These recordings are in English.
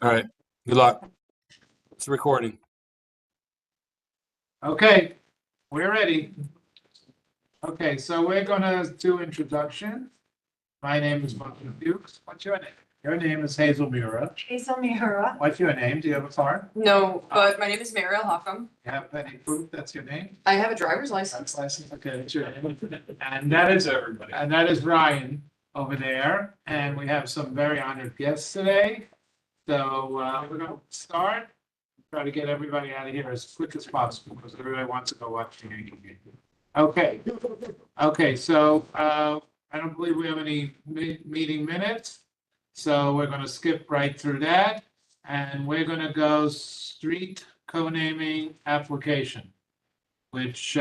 All right. Good luck. It's recording. Okay, we're ready. Okay, so we're gonna do introductions. My name is Martin Dukes. What's your name? Your name is Hazel Mura. Hazel Mihura. What's your name? Do you have a car? No, but my name is Mariel Hockam. You have any proof that's your name? I have a driver's license. License, okay, that's your name. And that is everybody. And that is Ryan over there. And we have some very honored guests today. So we're gonna start. Try to get everybody out of here as quick as possible because everybody wants to go watch the Yankee game. Okay, so I don't believe we have any meeting minutes. So we're gonna skip right through that. And we're gonna go street co-naming application. Which,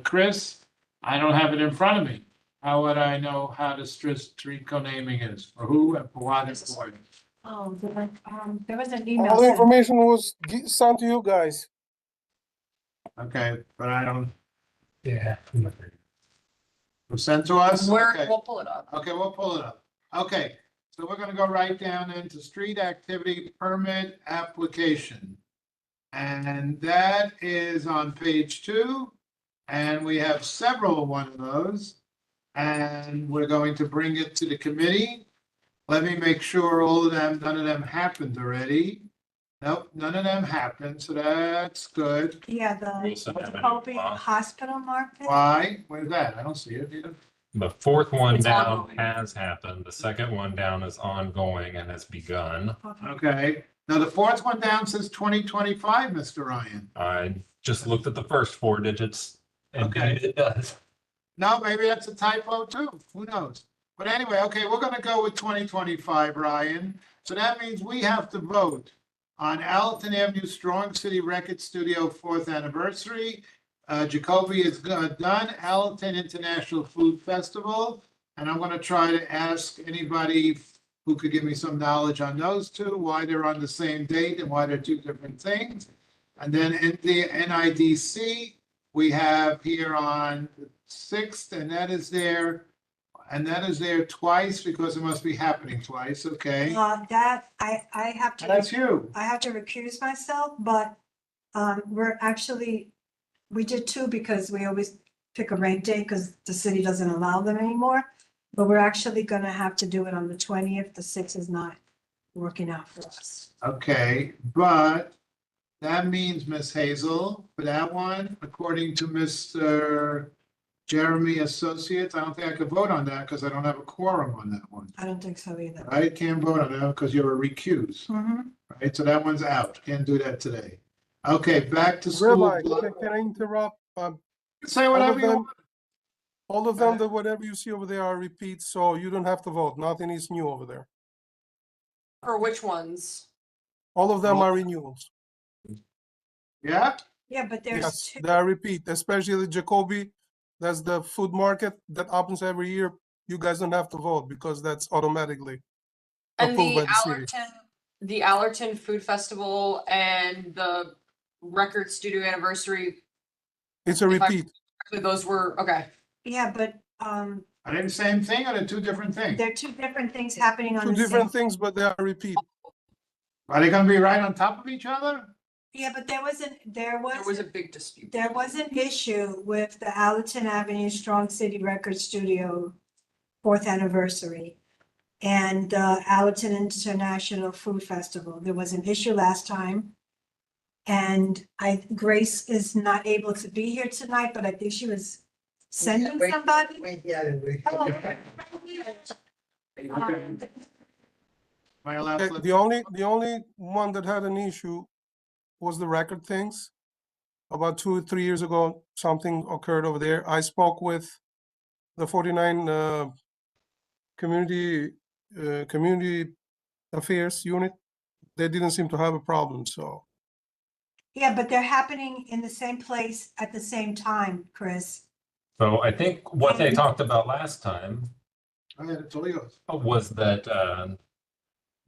Chris, I don't have it in front of me. How would I know how the street co-naming is? For who and for what and for what? Oh, there was an email. All the sent. information was sent to you guys. Okay, but I don't. Yeah. Was sent to us? Okay. We'll pull it up. Okay, we'll pull it up. Okay, so we're gonna go right down into street activity permit application. And that is on page 2, and we have several one of those. And we're going to bring it to the committee. Let me make sure none of them happened already. Nope, none of them happened, so that's good. Yeah, the Wilson Avenue Kobe Plaza. Hospital Market. Why? Where's that? I don't see it either. The fourth one It's down ongoing. has happened. The second one down is ongoing and has begun. Okay, now the fourth one down says 2025, Mr. Ryan. I just looked at the first 4 digits and Okay. it does. No, maybe that's a typo too. Who knows? But anyway, okay, we're gonna go with 2025, Ryan. So that means we have to vote on Allerton Avenue Strong City Record Studio 4th anniversary. Jacoby is done, Allerton International Food Festival. And I'm gonna try to ask anybody who could give me some knowledge on those two, why they're on the same date and why they're two different things. And then in the NIDC, we have here on the 6th, and that is there twice because it must be happening twice, okay? That, I have That's to, you. I have to recuse myself, but we did 2 because we always pick a rain day because the city doesn't allow them anymore. But we're actually gonna have to do it on the 20th. The 6th is not working out for us. Okay, but that means, Miss Hazel, for that one, according to Mr. Jeremy Associates, I don't think I could vote on that because I don't have a quorum on that one. I don't think so either. I can't vote on that because you're a recuse, Mhm. right? So that one's out. Can't do that today. Okay, back to school. Rabbi, can I interrupt? Say all whatever of you them- want. All of them, that whatever you see over there are repeats, so you don't have to vote. Nothing is new over there. For which ones? All of them are renewals. Yeah? Yeah, but there's Yes, 2. they are repeat, especially the Jacoby. That's the food market that happens every year. You guys don't have to vote because that's automatically And approved the by the city. Allerton Food Festival and the Record Studio Anniversary, It's a if I- repeat. those were, okay. Yeah, but Are they the same thing or they're two different things? there are 2 different things happening on Two the same. different things, but they are repeat. Are they gonna be right on top of each other? Yeah, but there was There was a big dispute. There was an issue with the Allerton Avenue Strong City Record Studio 4th anniversary and Allerton International Food Festival. There was an issue last time. And Grace is not able to be here tonight, but I think she was sending somebody. Oh, Am I allowed to? The only one that had an issue was the record things. About 2 or 3 years ago, something occurred over there. I spoke with the 49 community affairs unit. They didn't seem to have a problem, so. Yeah, but they're happening in the same place at the same time, Chris. So I think what they talked about last time Go ahead, it's all yours. was that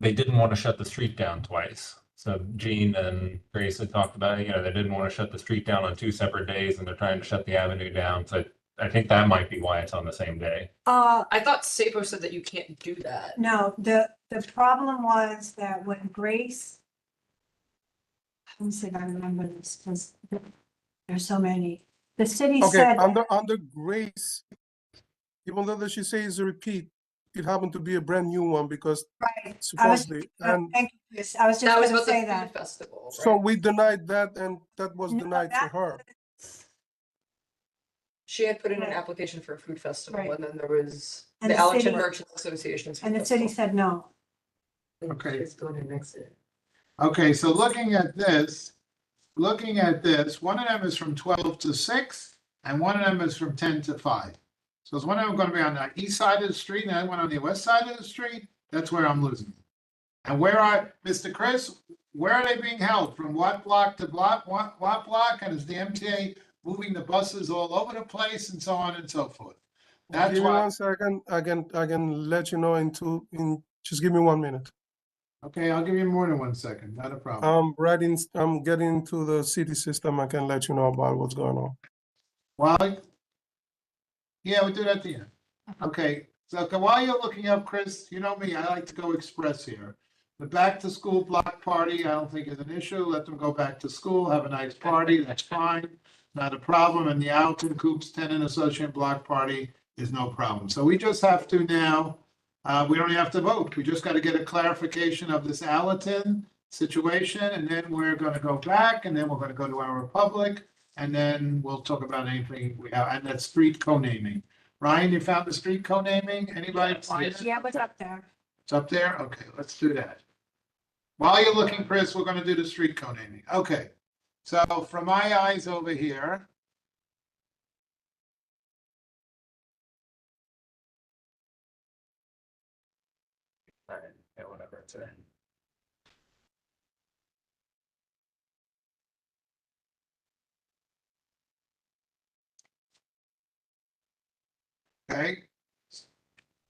they didn't want to shut the street down twice. So Gene and Grace had talked about, they didn't want to shut the street down on 2 separate days and they're trying to shut the avenue down. So I think that might be why it's on the same day. I thought Sapo said that you can't do that. No, the The problem was that when Grace, let me see if I remember this, because there's so many. The city Okay, said, under Grace, even though that she says a repeat, it happened to be a brand new one because right, supposedly, and thank you, Chris. I was just That was gonna about the say food that. festival, so right? we denied that and that was No, denied for that her. She had put in an Right. application for a food festival, Right. and then there was And the the Allerton city- Merchants Association's. food And the city festival. said no. Okay. It's going to next year. Okay, so looking at this, one of them is from 12 to 6, and one of them is from 10 to 5. So is one of them going to be on the east side of the street, and the other one on the west side of the street? That's where I'm losing it. And Mr. Chris, where are they being held? From what block to block, what block? And is the MTA moving the buses all over the place and so on and so forth? That's Give me why, 1 second, I can let you know just give me 1 minute. okay, I'll give you more than 1 second, not a problem. I'm getting into the city system, I can let you know about what's going on. While, yeah, we'll do that at the end. Okay, so while you're looking up, Chris, you know me, I like to go express here. The back to school block party, I don't think is an issue. Let them go back to school, have a nice party, that's fine. Not a problem. And the Alton Coops Tenant Association block party is no problem. So we just have to now, we don't have to vote. We just got to get a clarification of this Allerton situation, and then we're going to go back, and then we're going to go to our public, and then we'll talk about anything we have, and that's street co-naming. Ryan, you found the street co-naming? Anybody find it? Yeah, what's up there? It's up there? Okay, let's do that. While you're looking, Chris, we're gonna do the street co-naming. Okay. So from my eyes over here. Yeah, whatever, it's a- Okay.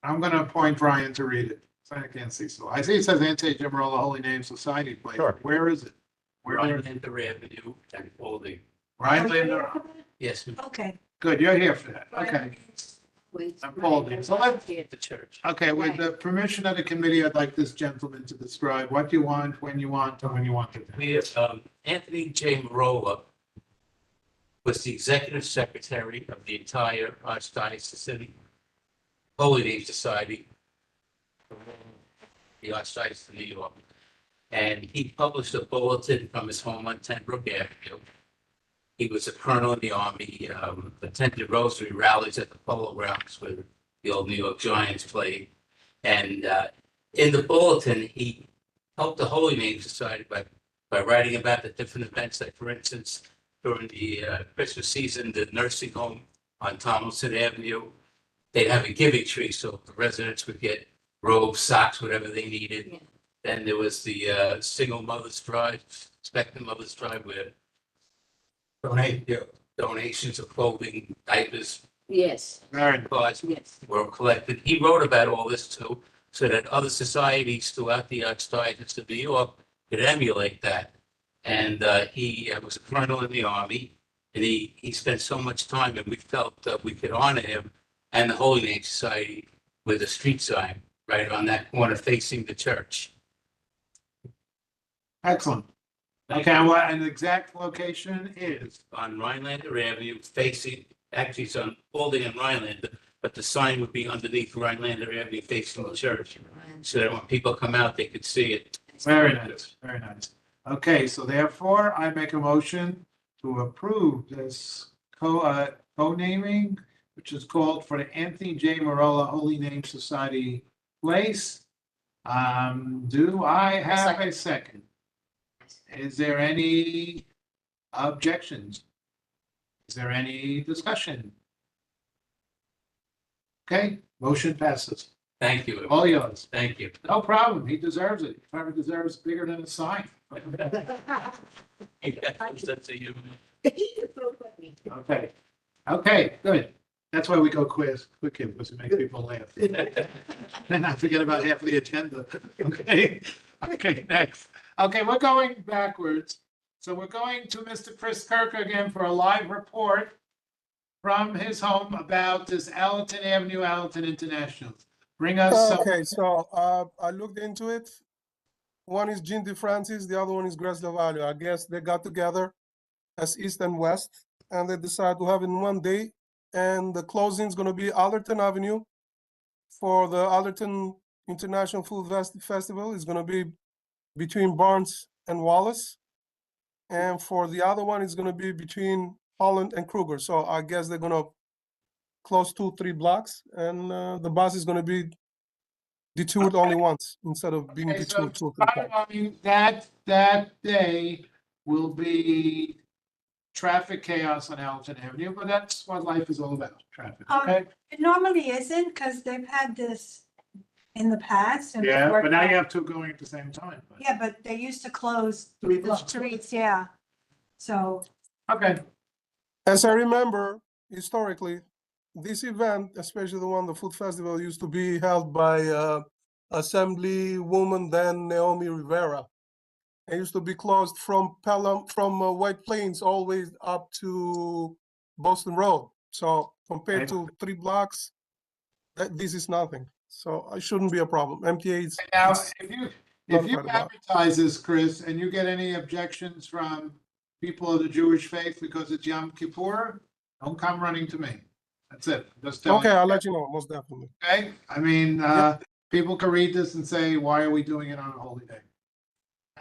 I'm gonna appoint Ryan to read it. So I can't see, so I see it says Anti-Jimarola Holy Name Society place. Sure. Where is it? Where, Rhinelander Avenue and Holding. Ryan Lander? Yes, we Okay, Good, you're here for that. Okay. I'm Paulding. So let's, at the church. okay, with the permission of the committee, I'd like this gentleman to describe what you want, when you want, and when you want it. We have, Anthony J. Marola was the executive secretary of the entire Archdiocese Holy Name Society, the Archdiocese of New York. And he published a bulletin from his home on Ten Brook Avenue. He was a colonel in the army, attended Rosary rallies at the Polo Grounds where the old New York Giants played. And in the bulletin, he helped the Holy Name Society by writing about the different events, like for instance, during the Christmas season, the nursing home on Tomlinson Avenue, they'd have a giving tree, so the residents would get robes, socks, whatever they needed. Yeah. Then there was the single mother's drive, expectant mother's drive, where donations of clothing, diapers, Yes, Very nice. clothes yes. were collected. He wrote about all this too, so that other societies throughout the Archdiocese of New York could emulate that. And he was a colonel in the army, and he spent so much time, and we felt that we could honor him and the Holy Name Society with a street sign right on that corner facing the church. Excellent. Okay, and what, and the exact location is? On Rhinelander Avenue, facing, actually it's on Holding and Rhinelander, but the sign would be underneath Rhinelander Avenue facing the church, so that when people come out, they could see it. Very nice, very nice. Okay, so therefore, I make a motion to approve this co-naming, which is called for the Anthony J. Marola Holy Name Society place. Do I have a second? Is there any objections? Is there any discussion? Okay, motion passes. Thank you. All yours. Thank you. No problem. He deserves it. He probably deserves bigger than a sign. That's a you. Okay. Okay, good. That's why we go quick, because it makes people laugh. Then I forget about half of the agenda. Okay, okay, next. Okay, we're going backwards. So we're going to Mr. Chris Kirk again for a live report from his home about this Allerton Avenue, Allerton International. Bring us some. Okay, so I looked into it. One is Jean DeFrancis, the other one is Grace Lavalle. I guess they got together as East and West, and they decided to have it in one day. And the closing is going to be Allerton Avenue for the Allerton International Food Festival. It's going to be between Barnes and Wallace. And for the other one, it's going to be between Holland and Kruger. So I guess they're going to close 2-3 blocks, and the bus is going to be detoured only once instead of being Okay, so detoured 2 or 3 times. I mean, that day will be traffic chaos on Alton Avenue, but that's what life is all about, traffic, okay? It normally isn't, because they've had this in the past. and it's Yeah, worked but now you out. have two going at the same time. but- Yeah, but they used to close Three the blocks. streets, yeah. So, Okay, As I remember, historically, this event, especially the one, the food festival, used to be held by Assemblywoman then Naomi Rivera. It used to be closed from White Plains all the way up to Boston Road. So compared to 3 blocks, this is nothing. So it shouldn't be a problem. MTA is. now, it's- if you notified about it. advertise this, Chris, and you get any objections from people of the Jewish faith because it's Yom Kippur, don't come running to me. That's it, just tell me. Okay, I'll let you know, most definitely. Okay, I mean, people can read this and say, why are we doing it on a holy day?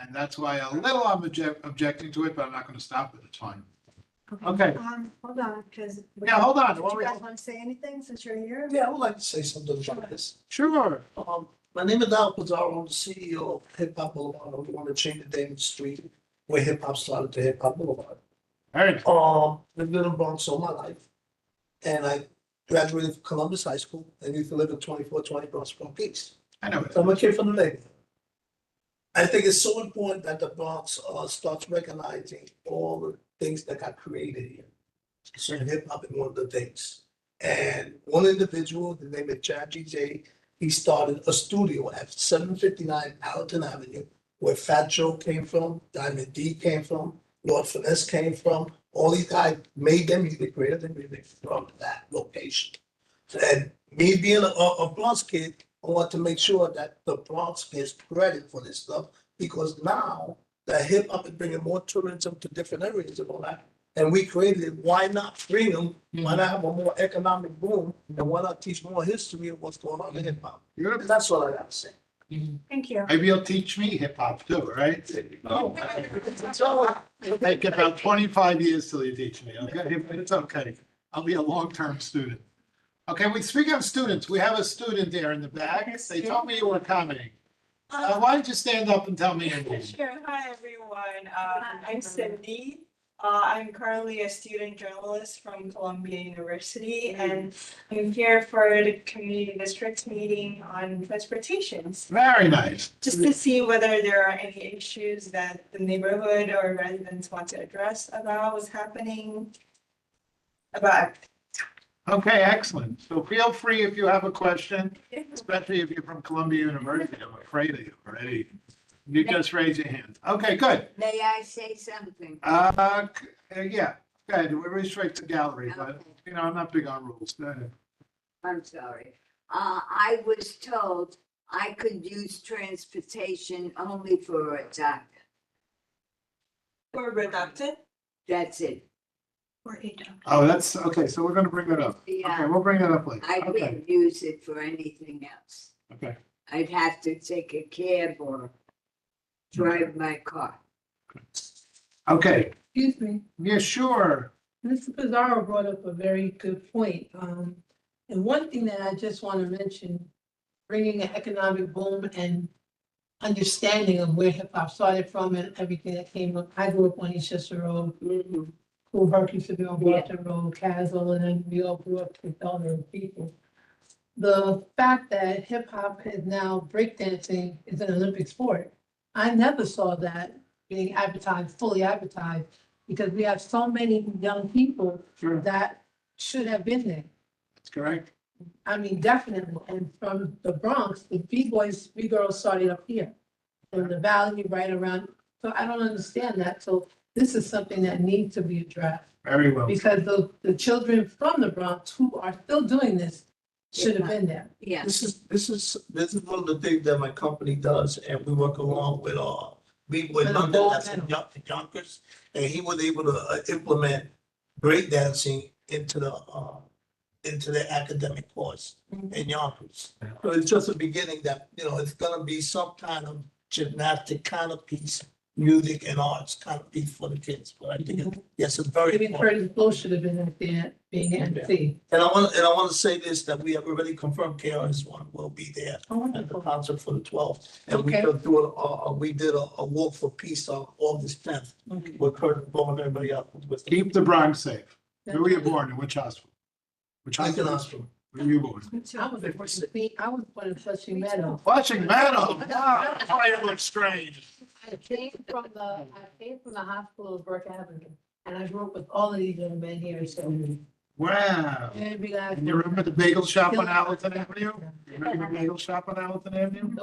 And that's why a little I'm objecting to it, but I'm not gonna stop it, it's fine. Okay, hold on, because. yeah, hold on. Do you guys want to say anything since you're here? Yeah, I would like to say something about this. Sure, My name is Al Pizarro. I'm the CEO of Hip Hop Boulevard. I'm the one that changed the name of the street where hip hop started to Hip Hop Boulevard. Alright, Lived in the Bronx all my life. And I graduated from Columbus High School and used to live in 2420 Bronx East. I know it. So I'm a kid from the neighborhood. I think it's so important that the Bronx starts recognizing all the things that got created here. So hip hop is one of the things. And one individual, the name is Chad GJ, he started a studio at 759 Allerton Avenue, where Fat Joe came from, Diamond D came from, Lord Finesse came from. All these guys made their music, created their music from that location. And me being a Bronx kid, I want to make sure that the Bronx gets credit for this stuff, because now the hip hop is bringing more tourism to different areas and all that. And we created it, why not bring them? Why not have a more economic boom? And why not teach more history of what's going on in hip hop? Good. And that's all I gotta say. Thank you. Maybe you'll teach me hip hop too, right? It'll take about 25 years till you teach me, okay? But it's okay. I'll be a long-term student. Okay, speaking of students, we have a student there in the back. They told me you were coming. Why don't you stand up and tell me your name? Sure. Hi, everyone. I'm Cindy. I'm currently a student journalist from Columbia University, and I'm here for the community districts meeting on transportations, Very nice. just to see whether there are any issues that the neighborhood or residents want to address about what's happening. About Okay, excellent. So feel free if you have a question, especially if you're from Columbia University. I'm afraid of you already. You just raise your hand. Okay, good. May I say something? Yeah, go ahead. We restrict the gallery, but, you know, I'm not big on rules. Go ahead. I'm sorry. I was told I could use transportation only for a doctor. or reductive. That's it. Or eight. Oh, that's, okay, so we're gonna bring that up. Okay, Yeah, we'll bring that up later. I Okay, can't use it for anything else. okay. I'd have to take a cab or drive my car. Okay, Excuse me, yeah, sure. Mr. Pizarro brought up a very good point. And one thing that I just want to mention, bringing an economic boom and understanding of where hip hop started from and everything that came up. I grew up on Eastchester Road, Cool Herc used to be on Walton Road, Castle, and then we all grew up with elderly people. The fact that hip hop is now breakdancing is an Olympic sport. I never saw that being advertised, fully advertised, because we have so many young people Sure, that should have been there. that's correct. I mean, definitely, and from the Bronx, the B-boys, B-girls started up here. From the valley right around, so I don't understand that, so this is something that needs to be addressed. Very well. Because the children from the Bronx who are still doing this should have been there. Yeah. This is one of the things that my company does, and we work along with, with And London, Bolt that's in Metal. Yonkers, and he was able to implement breakdancing into the academic course in Yonkers. So it's just a beginning that, it's gonna be some kind of gymnastic kind of piece, music and arts kind of piece for the kids, but I think, yes, it's very Maybe important. Curtis Blow should have been at there, being MC. And I want to say this, that we have already confirmed KRS-One will be there Oh, at the wonderful. concert for the 12th. And we Okay. could do we did a walk for peace on August 10th Okay. with Kurt Bowen and everybody else. With Keep the Bronx safe. Where were you born? In which hospital? Which Lincoln hospital? Hospital. Where were you born? I was born in Flushing Meadow. Flushing Meadow. Wow, that's why you look strange. I came from the hospital of Burke Avenue, and I grew up with all of these young men here, so. Wow. Every guy. And you remember the bagel shop on Allerton Avenue? You remember the bagel shop on Allerton Avenue?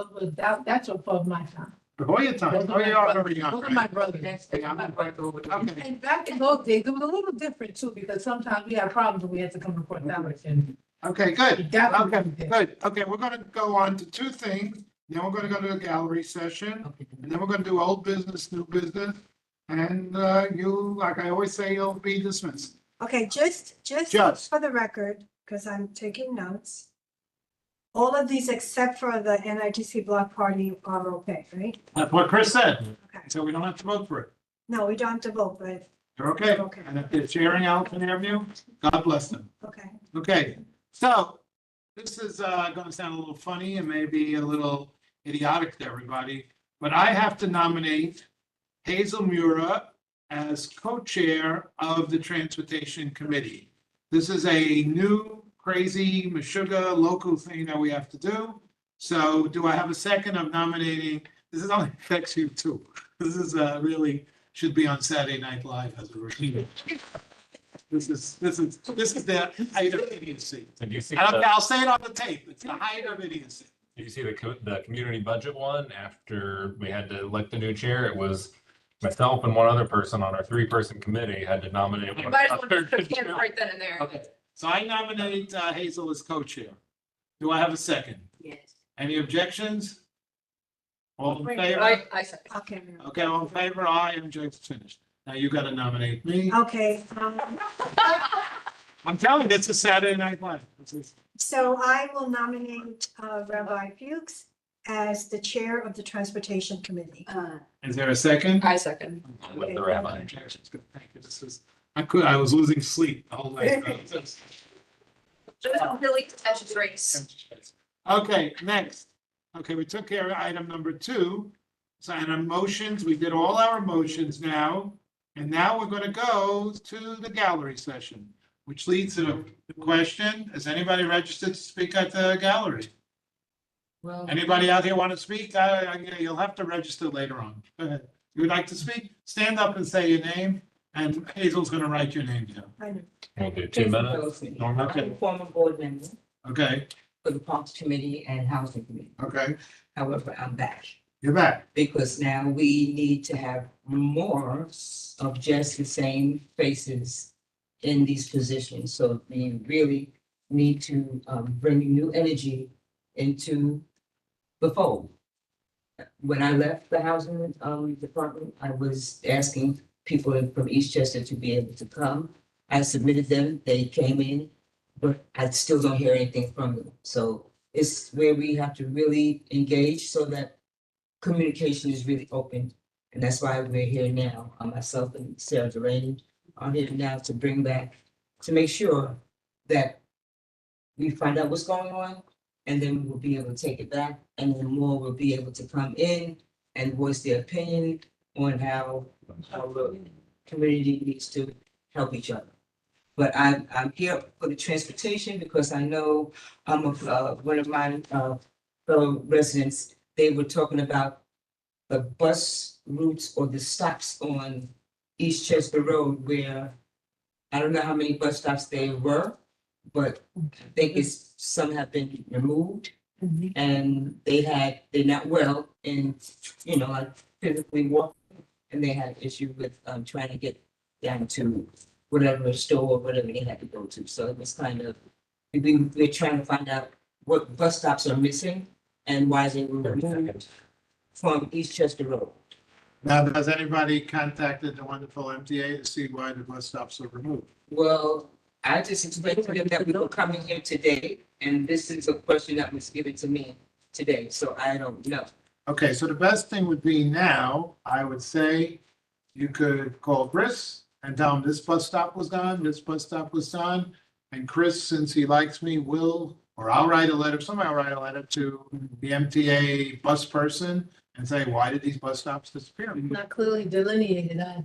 That's above my time. Before your time. Oh, you are very young. Those are right? my brothers. Yeah, I'm okay. And back in those days, it was a little different too, because sometimes we had problems and we had to come to Port Alberton. Okay, good. That was Okay, good. good. Okay, we're gonna go on to two things. Then we're gonna go to the gallery session, and then we're gonna do old business, new business. And you, like I always say, you'll be dismissed. Okay, just Just. for the record, because I'm taking notes. All of these except for the NITC block party are okay, right? That's what Chris said. Okay. So we don't have to vote for it. No, we don't have to vote, but, You're okay. Okay. And if they're sharing Allerton Avenue, God bless them. okay. Okay, so this is gonna sound a little funny and maybe a little idiotic to everybody, but I have to nominate Hazel Mura as co-chair of the Transportation Committee. This is a new crazy Meshuggah local thing that we have to do. So do I have a second of nominating? This is only affects you too. This is really should be on Saturday Night Live as a routine. This is the height of idiocy. So do you see And the, I'll say it on the tape. It's the height of idiocy. do you see the community budget one after we had to elect the new chair? It was myself and one other person on our 3-person committee had to nominate. one Might as well another. just put it right then and there. Okay, so I nominate Hazel as co-chair. Do I have a second? Yes. Any objections? All in I, favor? I said. Okay, Okay, all in favor? Aye, MJ's finished. Now you gotta nominate me. okay. I'm telling you, it's a Saturday Night Live. So I will nominate Rabbi Fuchs as the chair of the Transportation Committee. Is there a second? I second. Let the rabbi. Objections. Good, thank you. This is, I was losing sleep the whole night. Just delete the Tetris race. Okay, next. Okay, we took care of item number 2. So, and our motions, we did all our motions now. And now we're gonna go to the gallery session, which leads to the question, is anybody registered to speak at the gallery? Well, Anybody out here want to speak? You'll have to register later on. Go ahead. You would like to speak? Stand up and say your name, and Hazel's gonna write your name down. I know. We'll do 2 minutes. Norma. Okay. I'm a former board member Okay, for the Parks Committee and Housing Committee. okay, However, I'm back you're back. because now we need to have more of just the same faces in these positions. So we really need to bring new energy into the fold. When I left the housing department, I was asking people from Eastchester to be able to come. I submitted them, they came in, but I still don't hear anything from them. So it's where we have to really engage so that communication is really open. And that's why we're here now. Myself and Sarah Durrani are here now to bring back, to make sure that we find out what's going on, and then we'll be able to take it back, and then more will be able to come in and voice their opinion on how the community needs to help each other. But I'm here for the transportation because I know one of my fellow residents, they were talking about the bus routes or the stops on Eastchester Road where I don't know how many bus stops there were, but I think some have been removed. And they're not well in, like physically walking, and they had an issue with trying to get down to whatever store or whatever they had to go to. So it was kind of, we're trying to find out what bus stops are missing and why they were removed from East Chester Road. Now, has anybody contacted the wonderful MTA to see why the bus stops are removed? Well, I just explained to them that we were coming here today, and this is a question that was given to me today, so I don't know. Okay, so the best thing would be now, I would say, you could call Chris and tell him this bus stop was done, this bus stop was done. And Chris, since he likes me, will, or I'll write a letter, somebody will write a letter to the MTA bus person and say, why did these bus stops disappear? Not clearly delineated either.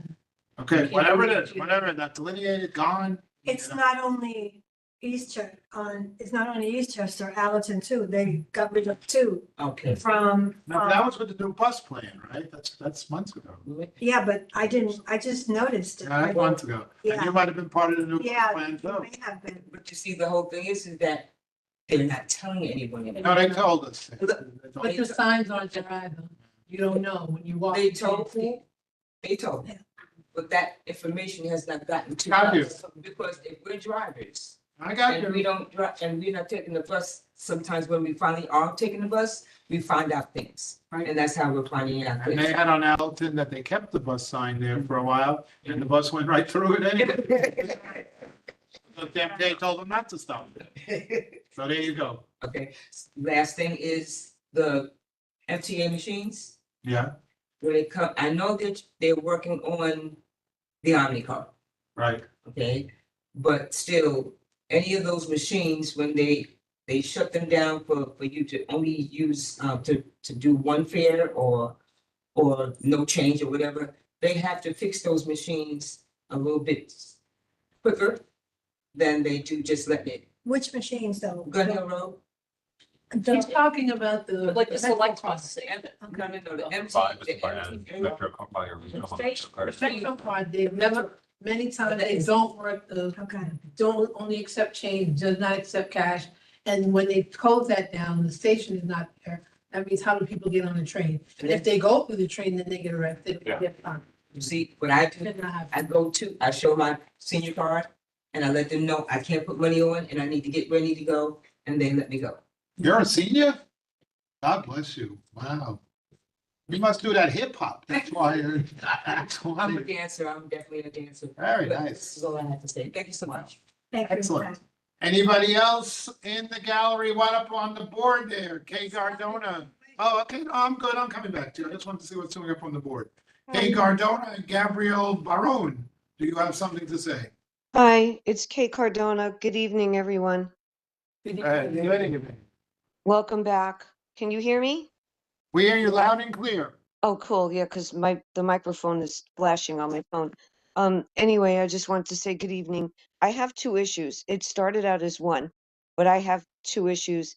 Okay, whatever it is, whatever, not delineated, gone. It's you know. not only it's not only Eastchester, Allerton too. They got rid of two Okay. from, No, but that was with the new bus plan, right? That's months ago. yeah, but I just noticed it. That's months ago. And Yeah. you might have been part of the new bus Yeah, plan it too. may have been. But you see, the whole thing is that they're not telling anyone. No, they told us. They told But the signs aren't there either. You don't know when you walk. They told me, they told me, Yeah. but that information has not gotten to Got you. us, because if we're drivers, I got and we you. don't drive, and we're not taking the bus, sometimes when we finally are taking the bus, we find out things. Right. And that's how we're finding out And they things. had on Allerton that they kept the bus sign there for a while and the bus went right through it anyway. But the MTA told them not to stop. So there you go. Okay, last thing is the MTA machines, Yeah, when it come, I know that they're working on the Omni car. right. Okay, but still, any of those machines, when they shut them down for you to only use, to do one fare or no change or whatever, they have to fix those machines a little bit quicker than they do just letting it. Which machines though? Gun Hill Road? He's talking about the. Like the select bus. No, the empty. Five is the by empty- Metro, by your regional. The Spectrum card, they've never, many times they don't work, Okay. don't only accept change, does not accept cash. And when they close that down, the station is not there. That means how do people get on the train? And if they go through the train, then they get arrested. Yeah. Get fined. You see, what I do, Did not happen. I go to, I show my senior card and I let them know I can't put money on and I need to get ready to go, and they let me go. You're a senior? God bless you. Wow. You must do that hip hop. That's why you're. I'm a dancer, I'm definitely a dancer. Very But nice. This is all I have to say. Thank you so much. Thank you. Excellent. Anybody else in the gallery? What up on the board there? Kay Gardona. Oh, okay. No, I'm good. I'm coming back to you. I just wanted to see what's doing up on the board. Kay Gardona and Gabrielle Barone. Do you have something to say? Hi, it's Kay Cardona. Good evening, everyone. Welcome back. Can you hear me? We hear you loud and clear. Oh, cool. Yeah, because the microphone is flashing on my phone. Anyway, I just wanted to say good evening. I have two issues. It started out as one, but I have two issues.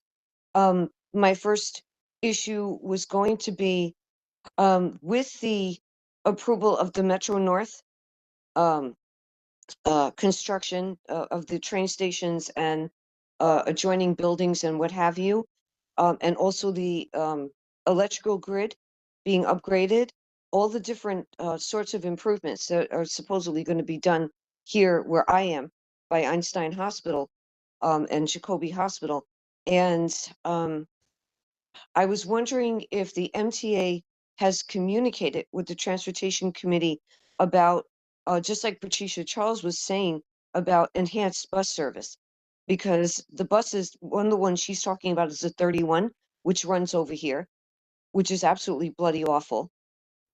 My first issue was going to be with the approval of the Metro North construction of the train stations and adjoining buildings and what have you, and also the electrical grid being upgraded, all the different sorts of improvements that are supposedly going to be done here where I am by Einstein Hospital and Jacobi Hospital. And I was wondering if the MTA has communicated with the Transportation Committee about, just like Patricia Charles was saying, about enhanced bus service. Because the buses, one of the ones she's talking about is the 31, which runs over here, which is absolutely bloody awful.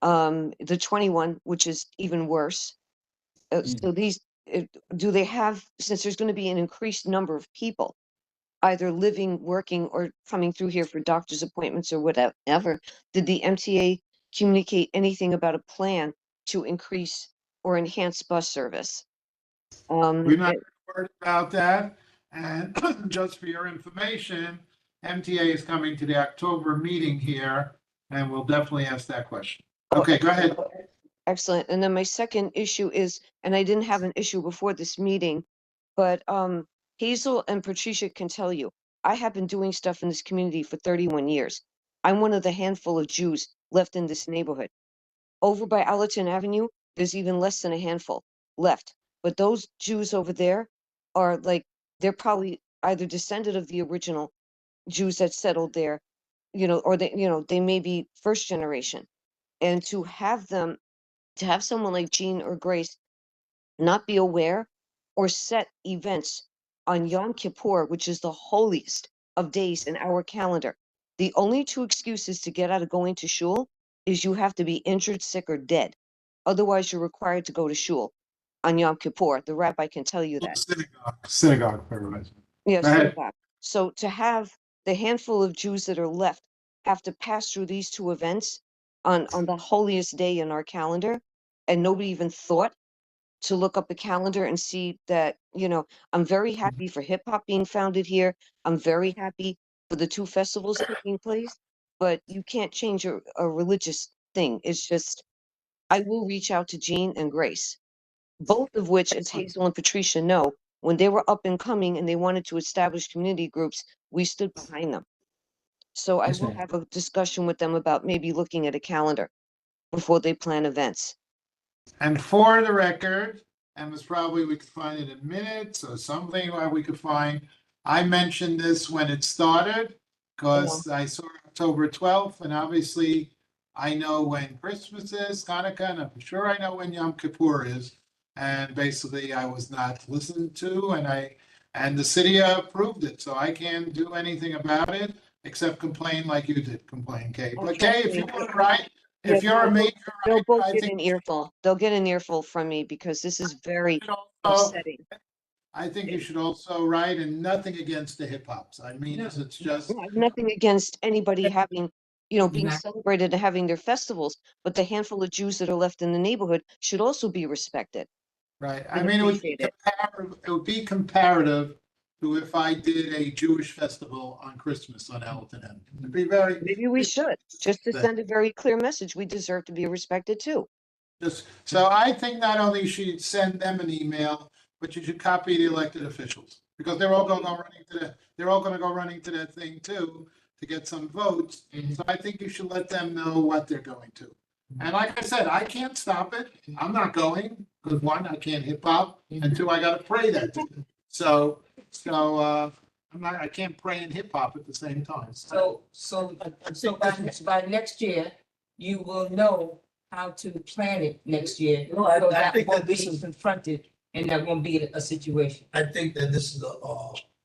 The 21, which is even worse. So these, do they have, since there's going to be an increased number of people, either living, working, or coming through here for doctor's appointments or whatever, did the MTA communicate anything about a plan to increase or enhance bus service? We've not heard about that. And just for your information, MTA is coming to the October meeting here, and we'll definitely ask that question. Okay, go ahead. Excellent. And then my second issue is, and I didn't have an issue before this meeting, but Hazel and Patricia can tell you, I have been doing stuff in this community for 31 years. I'm one of the handful of Jews left in this neighborhood. Over by Allerton Avenue, there's even less than a handful left. But those Jews over there are like, they're probably either descended of the original Jews that settled there, you know, or they, you know, they may be first generation. And to have them, to have someone like Jean or Grace not be aware or set events on Yom Kippur, which is the holiest of days in our calendar. The only two excuses to get out of going to shul is you have to be injured, sick, or dead. Otherwise, you're required to go to shul on Yom Kippur. The rabbi can tell you that. Synagogue, for everybody. Yes, Go ahead. synagogue. So to have the handful of Jews that are left have to pass through these two events on the holiest day in our calendar, and nobody even thought to look up the calendar and see that, you know, I'm very happy for hip hop being founded here. I'm very happy for the two festivals taking place, but you can't change a religious thing. It's just, I will reach out to Jean and Grace, both of which, as Hazel and Patricia know, when they were up and coming and they wanted to establish community groups, we stood behind them. So I Yes, will ma'am. have a discussion with them about maybe looking at a calendar before they plan events. And for the record, and it's probably, we could find it in minutes or something where we could find, I mentioned this when it started, because I saw October 12th, and obviously I know when Christmas is, Hanukkah, and I'm sure I know when Yom Kippur is. And basically I was not listened to, and the city approved it, so I can't do anything about it except complain like you did complain, Kay. But Kay, if you want to write, if you're a major They'll writer, both I get think an earful. They'll get an earful from me because this is very you should also, upsetting. I think you should also write, and nothing against the hip hops. I mean, it's just, I have nothing against anybody having, you know, being Exactly. celebrated and having their festivals, but the handful of Jews that are left in the neighborhood should also be respected. right. I and mean, appreciate it. it would be comparative to if I did a Jewish festival on Christmas on Elton End. It'd be very, Maybe we should, just to that- send a very clear message. We deserve to be respected too. just, so I think not only should you send them an email, but you should copy the elected officials. Because they're all gonna go running to they're all gonna go running to that thing too, to get some votes. So I think you should let them know what they're going to. And like I said, I can't stop it. I'm not going, because one, I can't hip hop, and two, I gotta pray that day. So, I can't pray and hip hop at the same time. So by next year, you will know how to plan it next year. No, I So that think won't that this be is- confronted and that won't be a situation. I think that this is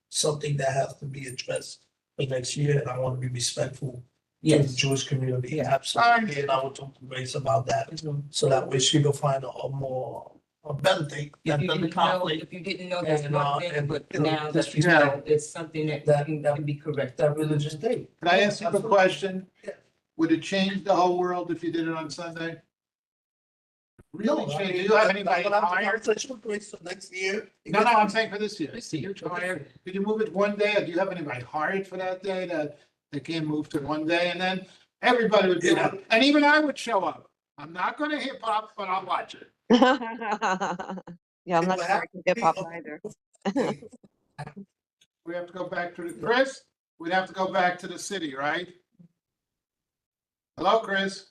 something that has to be addressed for next year, and I want to be respectful to the Yes. Jewish community, absolutely, and I will talk to Grace about that, so that way she will find a better thing If that you doesn't didn't know, conflict, if you didn't know, that's And, one thing, and, but you know, now that you Yeah. know, it's something that can be corrected. that religious day. Can I ask you a question? Yeah. Would it change the whole world if you did it on Sunday? Really No, I change? Do mean, you have anybody but I'm hired? conversation with Grace for next year. No, I'm saying for this year. This year. Hired? Could you move it one day, or do you have anybody hired for that day that they can move to one day, and then everybody would be Yeah. there, and even I would show up. I'm not gonna hip hop, but I'll watch it. Yeah, I'm not It sure I can hip hop will either. We have to go back to the, Chris, we'd have to go back to the city, right? Hello, Chris?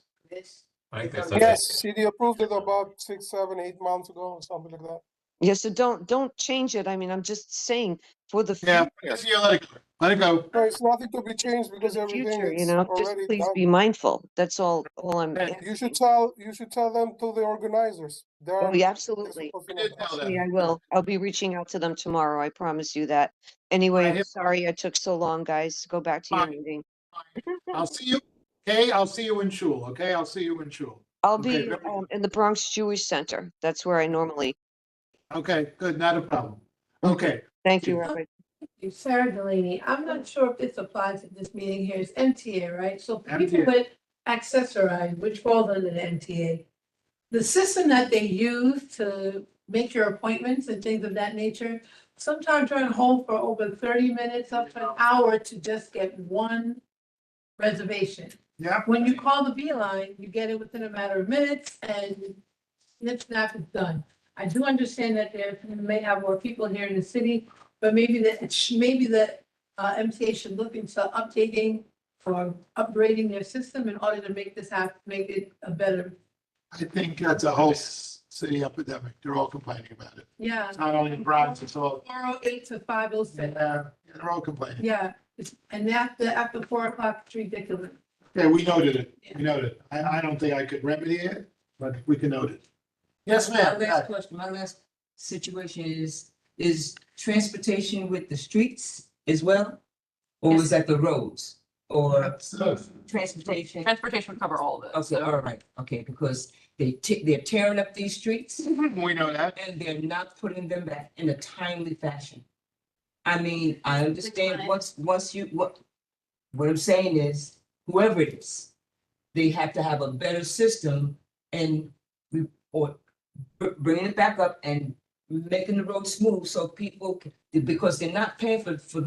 I think they said Yes, CD approved it about 6, 7, 8 months ago, or something like that. Yeah, so don't change it. I mean, I'm just saying for the Yeah, future, you let it go. Let it go. No, it's nothing to be changed for because the everything future, you is know, just already please be done. mindful. That's all I'm. Yeah, You should tell them to the organizers. They're Oh, yeah, they're absolutely. supposed to I know did that. tell Actually, I them. will. I'll be reaching out to them tomorrow. I promise you that. Anyway, I'm Right. sorry I took so long, guys. Go back to your Fine. meeting. I'll see you, okay? I'll see you in shul, okay? I'll see you in shul. I'll Okay, be very good. in the Bronx Jewish Center. That's where I normally. Okay, good, not a problem. Okay, Thank you, Rabbi. Sarah Delaney, I'm not sure if this applies to this meeting here, it's MTA, right? So for people MTA. with accessorize, which falls under the MTA, the system that they use to make your appointments and things of that nature, sometimes you're on hold for over 30 minutes, up to an hour to just get one reservation. yeah, When you call the Beeline, you get it within a matter of minutes and snip snap is done. I do understand that there you may have more people here in the city, but maybe the MTA should look into updating or upgrading their system in order to make this happen, make it a better. I think that's a whole city epidemic. They're all complaining about it. Yeah. It's not only in Bronx, it's all, 408 to 506. they're all complaining. Yeah, and after 4 o'clock, it's ridiculous. Yeah, we noted it. We noted it. I don't think I could remedy it, but we can note it. Yes, My ma'am. last question, my last situation is transportation with the streets as well? Or is that the roads? Or transportation? Transportation would cover all of this. Okay, all right, okay, because they're tearing up these streets We know that. and they're not putting them back in a timely fashion. I mean, I understand once you, what I'm saying is, whoever it is, they have to have a better system and bringing it back up and making the road smooth so people, because they're not paying for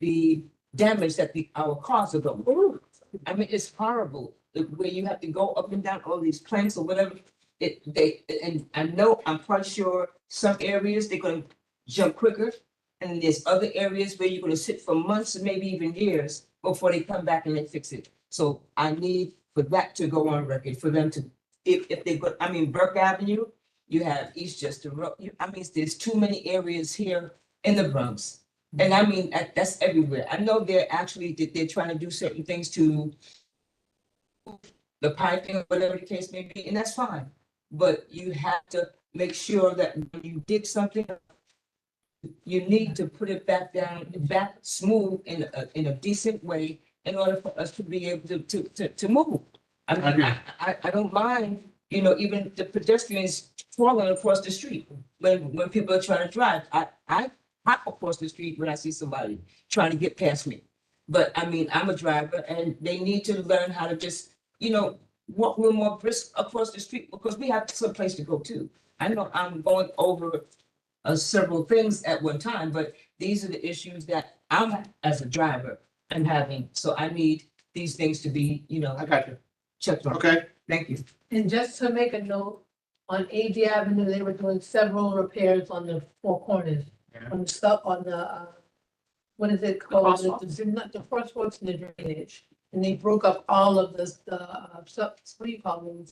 the damage that our cars are going. I mean, it's horrible, where you have to go up and down all these planks or whatever. And I know, I'm quite sure some areas they're gonna jump quicker. And there's other areas where you're gonna sit for months and maybe even years before they come back and they fix it. So I need for that to go on record, for them to, if they go, I mean, Burke Avenue, you have Eastchester Road, I mean, there's too many areas here in the Bronx. And I mean, that's everywhere. I know they're trying to do certain things to the piping, or whatever the case may be, and that's fine. But you have to make sure that when you dig something, you need to put it back down, back smooth in a decent way in order for us to be able to move. I mean, I don't mind, even the pedestrians falling across the street when people are trying to drive. I hop across the street when I see somebody trying to get past me. But I mean, I'm a driver and they need to learn how to just, walk a little more brisk across the street because we have some place to go to. I know I'm going over several things at one time, but these are the issues that I'm, as a driver, am having. So I need these things to be, I got you. checked on. Okay. Thank you. And just to make a note, on AD Avenue, they were doing several repairs on the four corners. On the stuff, on the, what is it called? The crosswalks and the drainage. And they broke up all of what do you call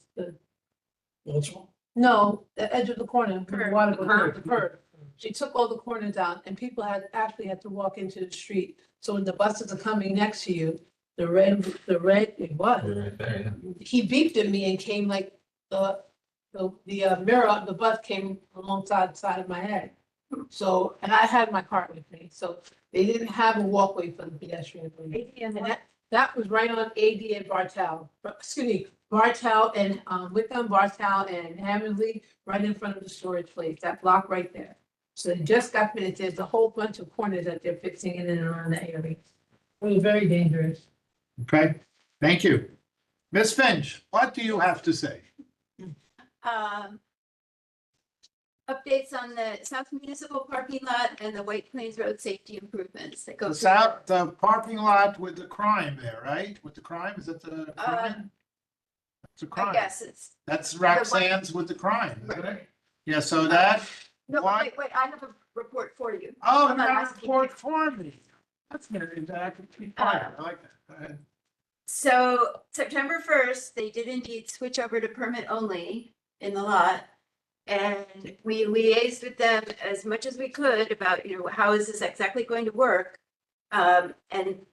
those? No, the edge of the corner, where the water goes, the curb. She took all the corners out and people actually had to walk into the street. So when the buses are coming next to you, the red, it was. Right there, yeah. He beeped at me and came like the mirror of the bus came alongside the side of my head. So, and I had my cart with me, so they didn't have a walkway for the pedestrians. And that was right on AD and Bartel, Bartel and Wickham, Bartel and Hammersley, right in front of the storage place, that block right there. So they just got finished. There's a whole bunch of corners that they're fixing in and around the area. It was very dangerous. Okay, thank you. Ms. Finch, what do you have to say? Updates on the South Municipal parking lot and the White Plains Road safety improvements that go. The parking lot with the crime there, right? With the crime, is it the crime? It's a I crime. guess it's, That's the one- Roxanne's with the crime, isn't Right. it? Yeah, so that, no, Why? wait, I have a report for you. oh, I'm you not got a asking report you. for me. That's very, that could be fire. I like that. Go ahead. So September 1st, they did indeed switch over to permit only in the lot. And we liaised with them as much as we could about, how is this exactly going to work? And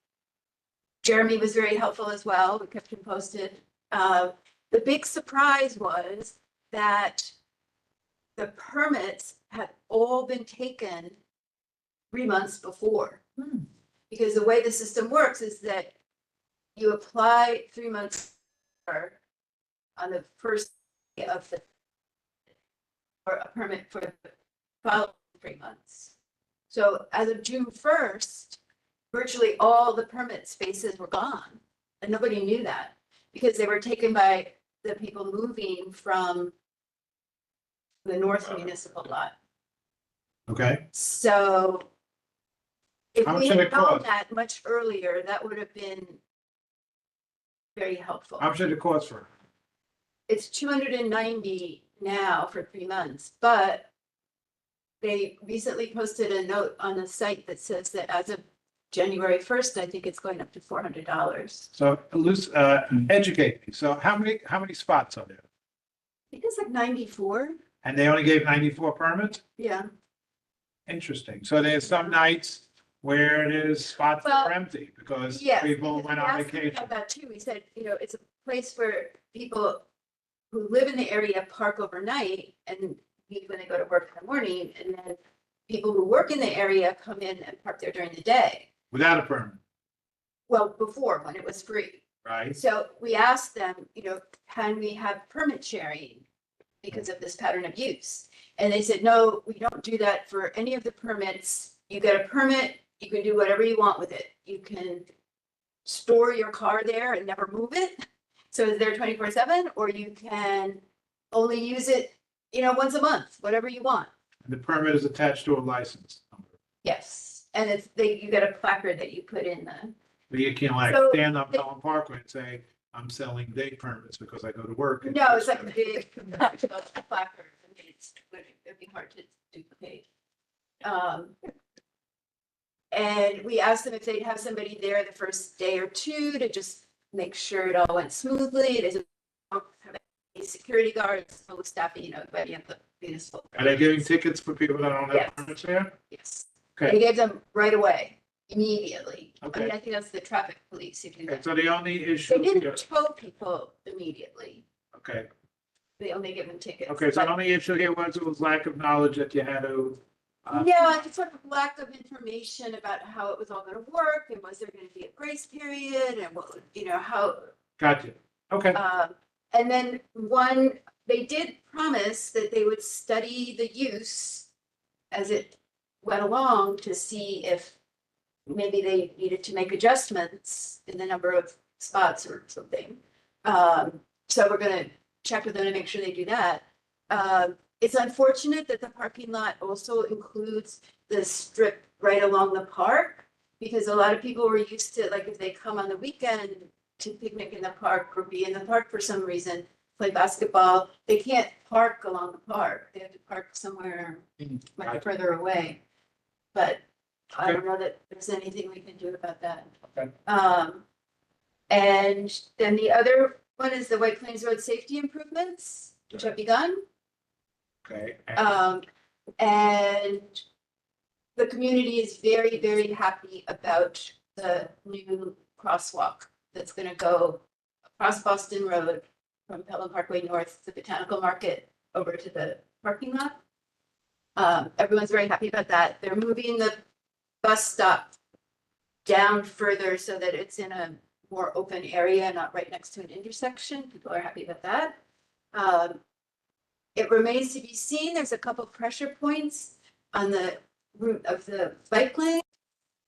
Jeremy was very helpful as well. We kept him posted. The big surprise was that the permits had all been taken 3 months before. Because the way the system works is that you apply 3 months on the first day of the or a permit for the following 3 months. So as of June 1st, virtually all the permit spaces were gone. And nobody knew that because they were taken by the people moving from the North Municipal lot. Okay, So if How much we did had it known cost? that much earlier, that would have been very helpful. how much did it cost for? It's 290 now for 3 months, but they recently posted a note on the site that says that as of January 1st, I think it's going up to $400. So, educate me. So how many spots are there? I think it's like 94. And they only gave 94 permits? Yeah. Interesting. So there's some nights where there's spots that are Well, empty because Yes. people because went we on asked them vacation. about that too. We said, it's a place where people who live in the area park overnight and leave when they go to work in the morning. And then people who work in the area come in and park there during the day. Without a permit, Well, before, when it was free. right? So we asked them, can we have permit sharing because of this pattern of use? And they said, no, we don't do that for any of the permits. You get a permit, you can do whatever you want with it. You can store your car there and never move it. So it's there 24/7, or you can only use it, once a month, whatever you want. And the permit is attached to a license number. Yes. And you get a placard that you put in the, But you can't like So- stand up Pelham Parkway and say, I'm selling day permits because I go to work. no, it's like a big placard. I mean, it'd be hard to duplicate. And we asked them if they'd have somebody there the first day or two to just make sure it all went smoothly. They said, "We don't have any security guards, no staffing, everybody at the municipal. Are they giving tickets for people that don't Yes. have permits there? Yes. Okay. They gave them right away, immediately. I mean, Okay. I think that's the traffic police who do Okay, that. so the only They issue here, didn't tow people immediately. okay, They only give them tickets. okay, so the But- only issue here was lack of knowledge that you had to. Yeah, it's sort of lack of information about how it was all gonna work and was there gonna be a grace period and what, how. Gotcha, okay, And then they did promise that they would study the use as it went along to see if maybe they needed to make adjustments in the number of spots or something. So we're gonna check with them to make sure they do that. It's unfortunate that the parking lot also includes the strip right along the park. Because a lot of people were used to, like, if they come on the weekend to picnic in the park or be in the park for some reason, play basketball, they can't park along the park. They have to park somewhere much further away. But I don't know that there's anything we can do about that. Okay. And then the other one is the White Plains Road safety improvements, which have begun. okay. And the community is very, very happy about the new crosswalk that's gonna go across Boston Road from Pelham Parkway North to Botanical Market over to the parking lot. Everyone's very happy about that. They're moving the bus stop down further so that it's in a more open area, not right next to an intersection. People are happy about that. It remains to be seen. There's a couple pressure points on the route of the bike lane.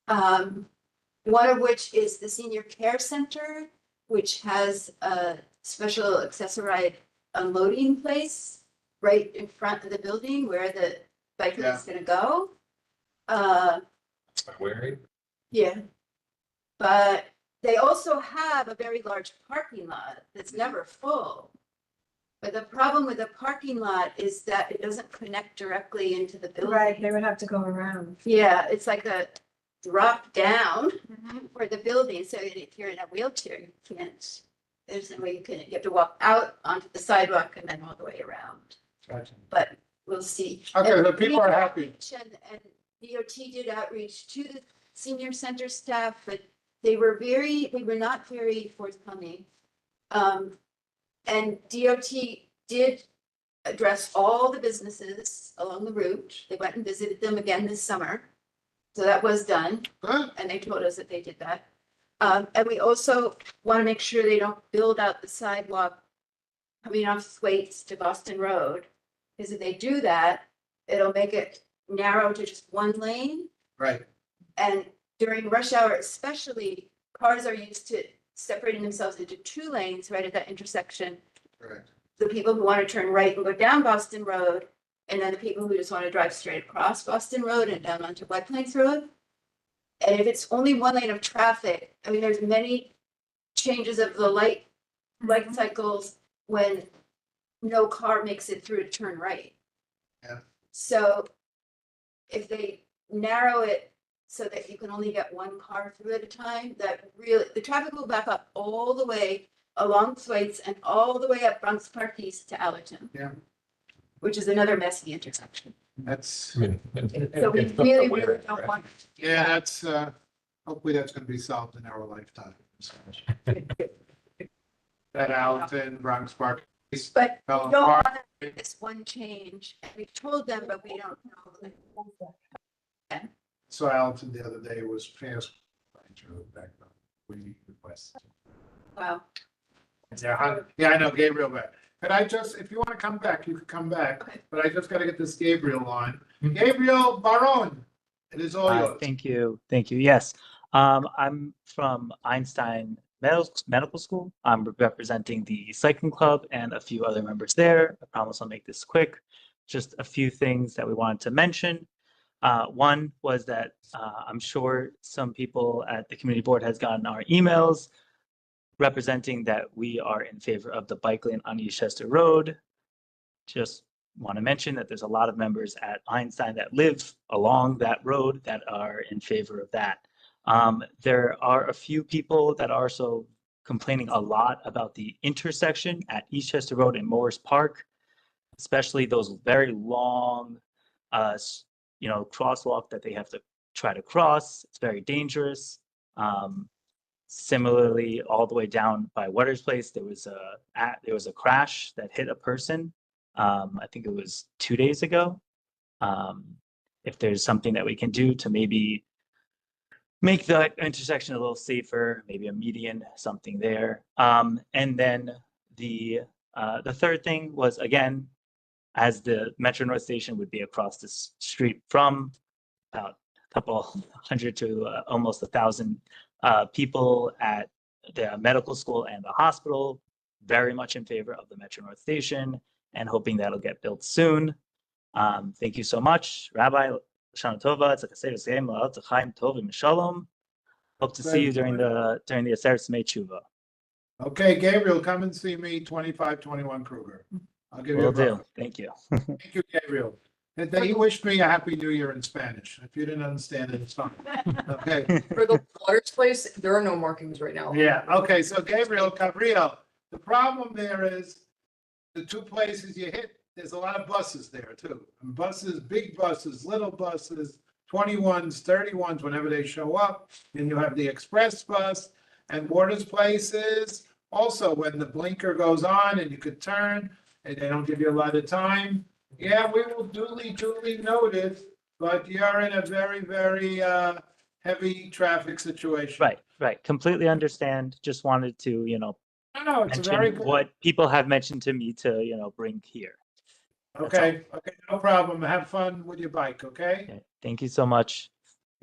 One of which is the senior care center, which has a special accessorized unloading place right in front of the building where the bike lane is gonna go. Wary. Yeah. But they also have a very large parking lot that's never full. But the problem with the parking lot is that it doesn't connect directly into the building. Right, they would have to go around. Yeah, it's like a drop down for the building, so that if you're in a wheelchair, you can't, there's no way you have to walk out onto the sidewalk and then all the way around, Gotcha. but we'll see. Okay, And the people are we happy. outreach And DOT did outreach to the senior center staff, but they were not very forthcoming. And DOT did address all the businesses along the route. They went and visited them again this summer. So that was done, Good. and they told us that they did that. And we also want to make sure they don't build out the sidewalk coming off Thwaites to Boston Road. Because if they do that, it'll make it narrow to just one lane. Right. And during rush hour especially, cars are used to separating themselves into two lanes right at that intersection. Correct. The people who want to turn right and go down Boston Road, and then the people who just want to drive straight across Boston Road and down onto White Plains Road. And if it's only one lane of traffic, I mean, there's many changes of the light cycles when no car makes it through to turn right. Yeah. So if they narrow it so that you can only get one car through at a time, the traffic will back up all the way along Thwaites and all the way up Bronx Park East to Allerton. Yeah. which is another messy intersection. That's, I mean, So we it's up to really, where, really don't right? want. yeah, that's, hopefully that's gonna be solved in our lifetime. That Alton, Bronx Park. But fell we don't apart. want to make this one change. And we've told them, but we don't know. So Alton the other day was passed. Back up. We request. Wow. Yeah, I know, Gabriel back. But I just, if you want to come back, you can come back, Okay. but I just gotta get this Gabriel on. Gabriel Baron, it is all yours. Thank you. Thank you. Yes. I'm from Einstein Medical School. I'm representing the cycling club and a few other members there. I promise I'll make this quick. Just a few things that we wanted to mention. One was that I'm sure some people at the community board has gotten our emails representing that we are in favor of the bike lane on Eastchester Road. Just want to mention that there's a lot of members at Einstein that live along that road that are in favor of that. There are a few people that are also complaining a lot about the intersection at Eastchester Road and Morris Park, especially those very long, crosswalk that they have to try to cross. It's very dangerous. Similarly, all the way down by Waters Place, there was a crash that hit a person. I think it was 2 days ago. If there's something that we can do to maybe make the intersection a little safer, maybe a median, something there. And then the third thing was, again, as the Metro North Station would be across the street from about a couple hundred to almost 1,000 people at the medical school and the hospital, very much in favor of the Metro North Station and hoping that'll get built soon. Thank you so much, Rabbi. Shana Tova, Chaim Tovim Shalom. Hope to see you during the Aseret Smei Tshuva. Okay, Gabriel, come and see me, 2521 Kruger. I'll give you a Will do. call. Thank you. Thank you, Gabriel. And then he wished me a happy new year in Spanish. If you didn't understand it, it's fine. Okay. For the Waters Place, there are no markings right now. Yeah, okay, so Gabriel, Gabriel, the problem there is the two places you hit, there's a lot of buses there too. And buses, big buses, little buses, 21s, 31s, whenever they show up. And you have the express bus and Waters Places. Also, when the blinker goes on and you could turn and they don't give you a lot of time. Yeah, we will duly note it, but you're in a very, very heavy traffic situation. Right. Completely understand. Just wanted to, No, it's a very mention good. what people have mentioned to me to, bring here. Okay, no problem. Have fun with your bike, okay? Okay. Thank you so much.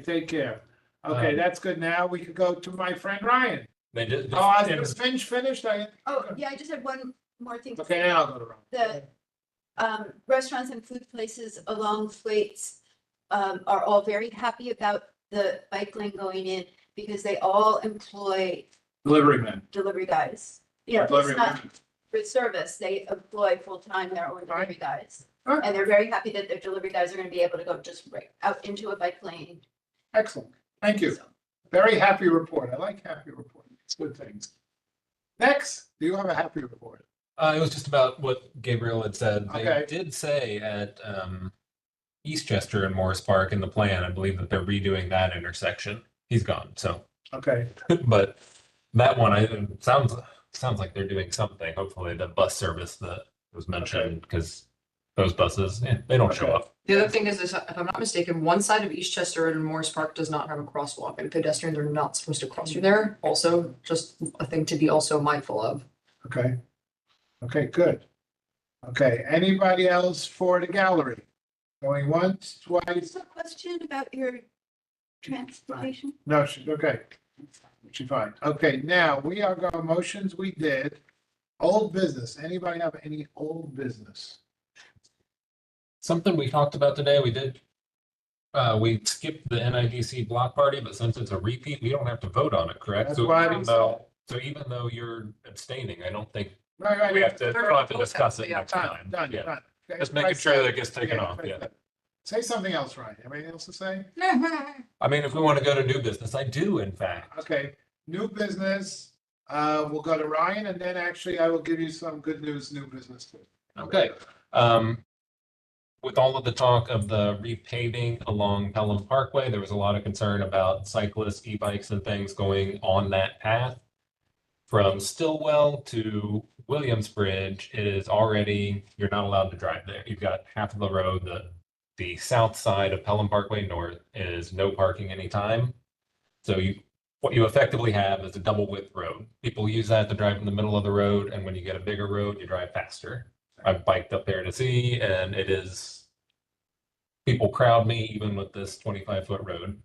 Take care. Okay, that's good. Now we could go to my friend Ryan. They did. Oh, is Finch finished? Oh, yeah, I just had one more thing. to Okay, say. now I'll go to Ryan. The restaurants and food places along Thwaites are all very happy about the bike lane going in because they all employ Delivery man. delivery guys. You know, Delivery it's not man. for service, they employ full-time their own delivery guys. Right. And they're very happy that their delivery guys are gonna be able to go just right out into a bike lane. Excellent. Thank you. So, Very happy report. I like happy report. It's good things. Next, do you have a happy report? It was just about what Gabriel had said. They Okay. did say at Eastchester and Morris Park in the plan, I believe that they're redoing that intersection. He's gone, so Okay, but that one, sounds like they're doing something. Hopefully, the bus service that was mentioned, because those buses, they don't show Okay. up. The other thing is, if I'm not mistaken, one side of Eastchester and Morris Park does not have a crosswalk and pedestrians are not supposed to cross through there. Also, just a thing to be also mindful of. okay. Okay, good. Okay, anybody else for the gallery? Going once, twice? So question about your transportation? No, okay. She's fine. Okay, now we are going, motions we did. Old business. Anybody have any old business? Something we talked about today, we skipped the NIDC block party, but since it's a repeat, we don't have to vote on it, correct? That's why Even though you're abstaining, I don't think Right. we have to, They're we'll have to both discuss it yeah, next Done, time. done, Yeah. done. Okay, Just making right sure side. that it gets taken off, right yeah. side. Say something else, Ryan. Anything else to say? I mean, if we want to go to new business, I do, in fact. Okay, new business. We'll go to Ryan and then actually I will give you some good news, new business too. Okay. with all of the talk of the repaving along Pelham Parkway, there was a lot of concern about cyclists, e-bikes and things going on that path. From Stillwell to Williamsbridge, it is already, you're not allowed to drive there. You've got half of the road, the south side of Pelham Parkway North is no parking anytime. So what you effectively have is a double width road. People use that to drive in the middle of the road, and when you get a bigger road, you drive faster. I've biked up there to see, and it is, people crowd me even with this 25-foot road.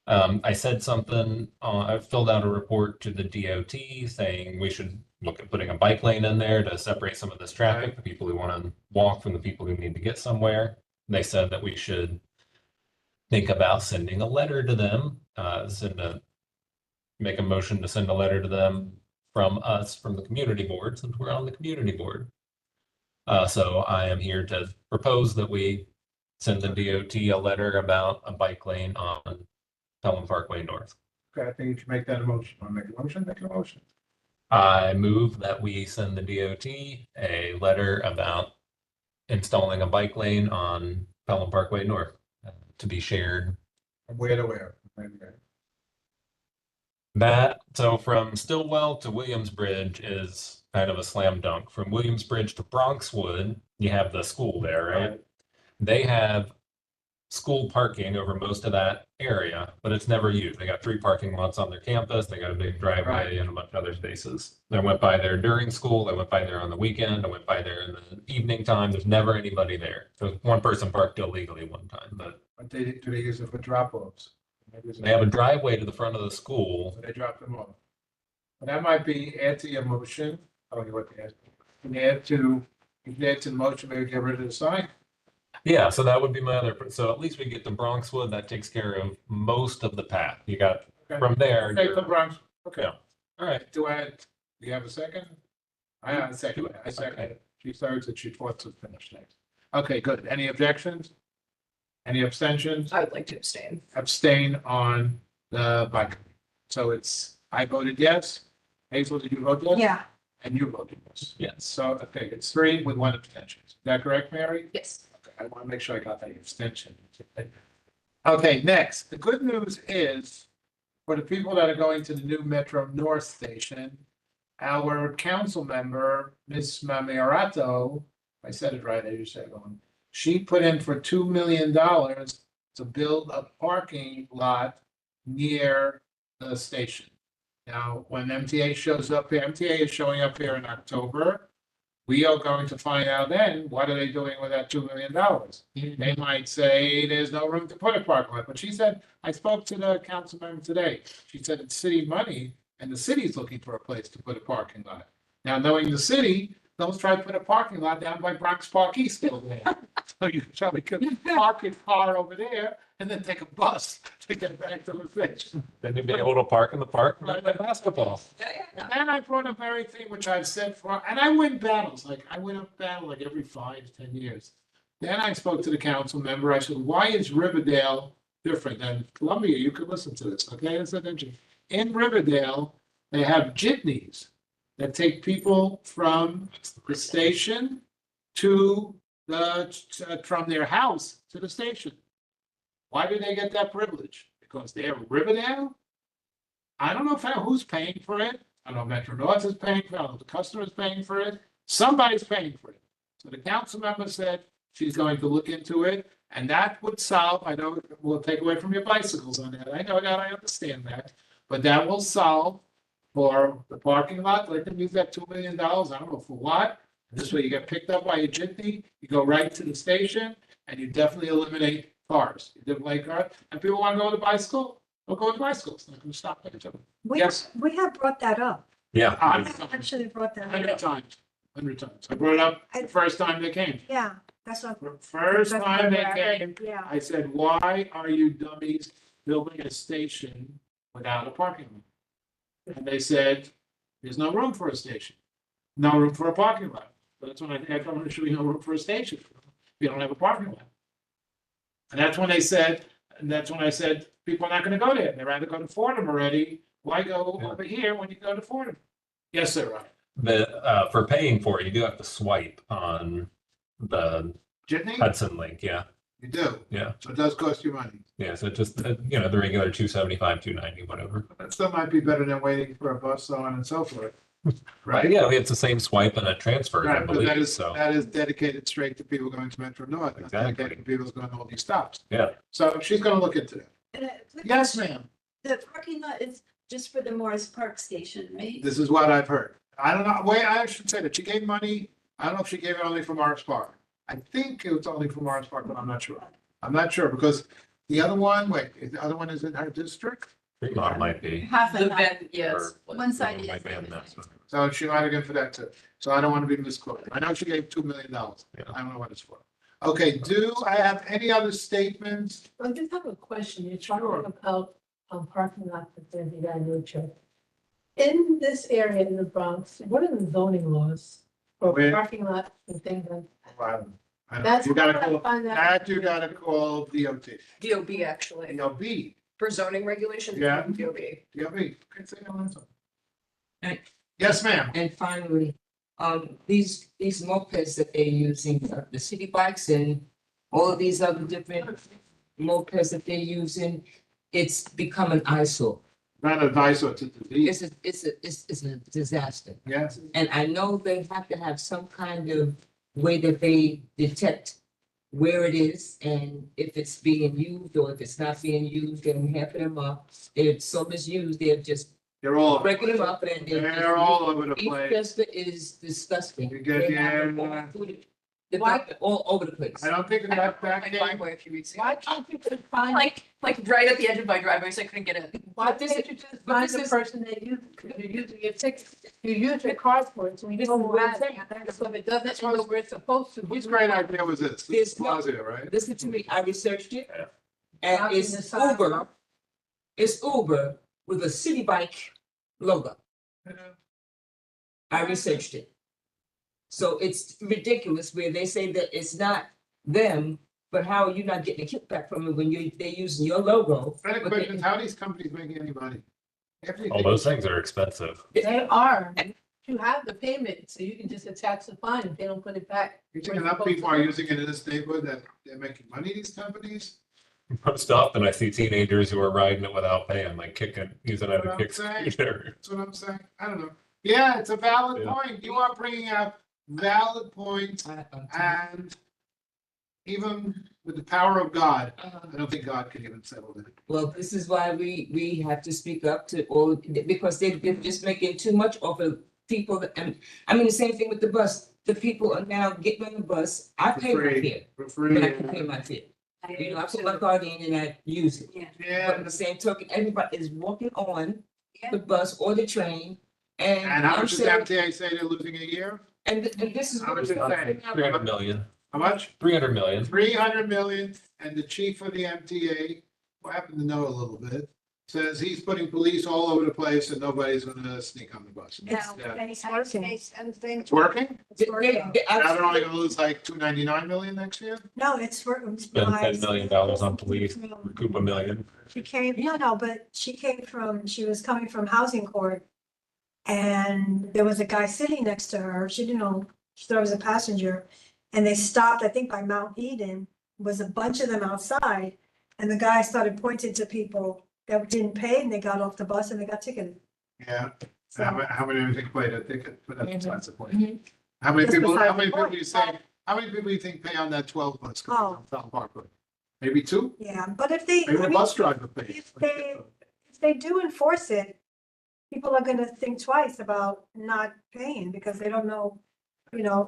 I said something, I filled out a report to the DOT saying we should look at putting a bike lane in there to separate some of this traffic, the people who want to walk from the people who need to get somewhere. They said that we should think about sending a letter to them, make a motion to send a letter to them from us, from the community board, since we're on the community board. So I am here to propose that we send the DOT a letter about a bike lane on Pelham Parkway North. Okay, I think you should make that a motion. Want to make a motion? Make a motion. I move that we send the DOT a letter about installing a bike lane on Pelham Parkway North to be shared. From where to where? So from Stillwell to Williamsbridge is kind of a slam dunk. From Williamsbridge to Bronxwood, you have the school there, right? They have school parking over most of that area, but it's never used. They got 3 parking lots on their campus. They got a big driveway and a bunch of other spaces. I went by there during school. I went by there on the weekend. I went by there in the evening time. There's never anybody there. So one person parked illegally one time, but Do they use it for drop-offs? they have a driveway to the front of the school. So they drop them off. But that might be add to your motion. I don't know what to add. You can add to the motion, maybe get rid of the sign. Yeah, so that would be my other, so at least we get to Bronxwood, that takes care of most of the path. You got Okay. from there. Okay, you're- for Bronx. Okay. Yeah. All right. Do you have a second? I have a second. I second it. She starts and she wants to finish next. Okay, good. Any objections? Any abstentions? I would like to abstain. Abstain on the bike. So I voted yes. Hazel, did you vote yes? Yeah, And you voted yes. Yes. So, okay, it's 3 with 1 abstention. Is that correct, Mary? Yes. Okay, I want to make sure I got that abstention. Okay, next, the good news is for the people that are going to the new Metro North station, our council member, Ms. Mamirato, I said it right, I just said it wrong. She put in for $2 million to build a parking lot near the station. Now, when MTA shows up here, MTA is showing up here in October. We are going to find out then, what are they doing with that $2 million? They might say there's no room to put a parking lot, but she said, I spoke to the council member today. She said it's city money and the city's looking for a place to put a parking lot. Now, knowing the city, don't try to put a parking lot down by Bronx Park East over there. So you probably could park your car over there and then take a bus to get back to the station. Then you'd be able to park in the park and Right. play basketball. And then I brought a very thing which I've said for, and I win battles, like I win a battle like every 5 to 10 years. Then I spoke to the council member. I said, why is Riverdale different than Columbia? You could listen to this, okay? It's interesting. In Riverdale, they have jitneys that take people from the station to from their house to the station. Why do they get that privilege? Because they're Riverdale? I don't know who's paying for it. I don't know if Metro North is paying for it. I don't know if the customer is paying for it. Somebody's paying for it. So the council member said she's going to look into it, and that would solve, I know it will take away from your bicycles on that. I know that, I understand that. But that will solve for the parking lot. Let them use that $2 million. I don't know for what. This way you get picked up by a jitney, you go right to the station, and you definitely eliminate cars. You eliminate cars, and people want to go to bicycle, they'll go to bicycle. It's not going to stop it. Yes. we have brought that up. Yeah. I actually brought that 100 up. times. 100 times. I brought it up the first time they came. Yeah, that's what. First that's time what they I heard. came, Yeah, I said, why are you dummies building a station without a parking lot? And they said, there's no room for a station, no room for a parking lot. So that's when I told them there should be no room for a station. We don't have a parking lot. And that's when I said, people are not gonna go there. They'd rather go to Fordham already. Why go over here when you go to Fordham? Yes, sir, Ryan. For paying for it, you do have to swipe on the Jitney? Hudson Link, yeah, You do? yeah, So it does cost you money. yeah. So just, you know, the regular 275, 290, whatever. That still might be better than waiting for a bus, so on and so forth. Right? Yeah, it's the same swipe and it transfers, I Right, but that believe, is, so, that is dedicated straight to people going to Metro North, not Exactly. dedicated to people going to all these stops. yeah. So she's gonna look into that. And a quick Yes, question. ma'am. The parking lot is just for the Morris Park station, right? This is what I've heard. I don't know, wait, I should say that she gave money. I don't know if she gave it only for Morris Park. I think it was only for Morris Park, but I'm not sure. I'm not sure because the other one, wait, the other one is in her district? Fremont might be. Half The and half. van, yes. or- One side or might is, be the on other that side. one. So she might have given for that too. So I don't want to be misquoted. I know she gave $2 million. Yeah. I don't know what it's for. Okay, do I have any other statements? I just have a question. You're Sure. talking about parking lots and things of that nature. In this area in the Bronx, what are the zoning laws for Where- parking lots and things like? I don't- That's You gotta how I call, find out. that you gotta call DOT. DOB actually, DOB, for zoning regulations. Yeah. DOB. DOB. Okay, say that one. And- Yes, ma'am. And finally, these mopeds that they're using, the city bikes and all of these other different mopeds that they're using, it's become an eyesore. Not advice or to disease. It's a disaster. Yes. And I know they have to have some kind of way that they detect where it is and if it's being used or if it's not being used, and half of them are, they're so misused, they're just They're all, breaking them up and they're all over the place. Eastchester is disgusting. You get They have them the, all through all over the place. I don't think I that my back came. driveway a few weeks ago. Why can't you just find, Like right at the edge of my driveway, so I couldn't get in. why But this can't is- you just but find this the is- person that you, you're using your ticket, you use your card for it, so you know where it's at. So if it doesn't know where it's supposed to. Whose great idea was this? This is There's no- Blasio, right? Listen to me, I researched it. Yeah. And Blocking the it's sidewalk. Uber. It's Uber with a city bike logo. I researched it. So it's ridiculous where they say that it's not them, but how are you not getting a kickback from it when they're using your logo? Better but question they- is how are these companies making any money? Everything. All those things are expensive. They are, you have the payment, so you can just attach the fine if they don't put it back. You think enough people are using it in this neighborhood that they're making money, these companies? Most often I see teenagers who are riding it without paying, like kicking, using it as a kick scooter. That's what I'm saying. I don't know. Yeah, it's a valid Yeah. point. You are bringing out valid points and even with the power of God, I don't think God can even settle it. Well, this is why we have to speak up to all, because they're just making too much of a people, and I mean, the same thing with the bus. The people are now getting on the bus, I For pay my free. fare, For but free. I can pay my fare. You know, I put my card in and I use it. But Yeah, in the same token, everybody is walking on Yeah. the bus or the train. And and how I'm much does saying, MTA say they're losing a year? and this is How what much is it saying? 300 million, How much? 300 million. 300 million, and the chief of the MTA, who I happen to know a little bit, says he's putting police all over the place and nobody's gonna sneak on the bus. It's, Yeah. it's working. It's working? Now they're only gonna lose like 299 million next year? No, it's working. Spend $10 million on police, recoup $1 million. She came, no, but she came from, she was coming from housing court. And there was a guy sitting next to her. She didn't know, she thought it was a passenger. And they stopped, I think by Mount Eden, was a bunch of them outside. And the guy started pointing to people that didn't pay and they got off the bus and they got ticketed. Yeah. So- How many do you think played a ticket? But that's besides the point. Mhm. How many That's people, how besides many the people point. you say, how many people you think pay on that 12 bus? Oh. South Parkway? Maybe two? Yeah, but if they, Maybe I the mean, bus driver pays. if they do enforce it, people are gonna think twice about not paying because they don't know,